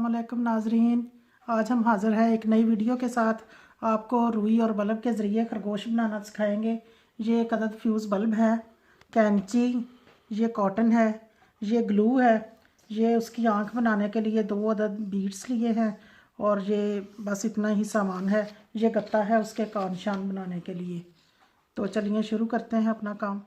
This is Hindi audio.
अस्सलामुअलैकुम नाजरीन। आज हम हाज़िर हैं एक नई वीडियो के साथ। आपको रुई और बल्ब के ज़रिए खरगोश बनाना सिखाएंगे। ये एक अदद फ्यूज़ बल्ब है, कैंची, ये कॉटन है, ये ग्लू है, ये उसकी आंख बनाने के लिए 2 अदद बीड्स लिए हैं और ये बस इतना ही सामान है। ये गत्ता है उसके कान शान बनाने के लिए। तो चलिए शुरू करते हैं अपना काम।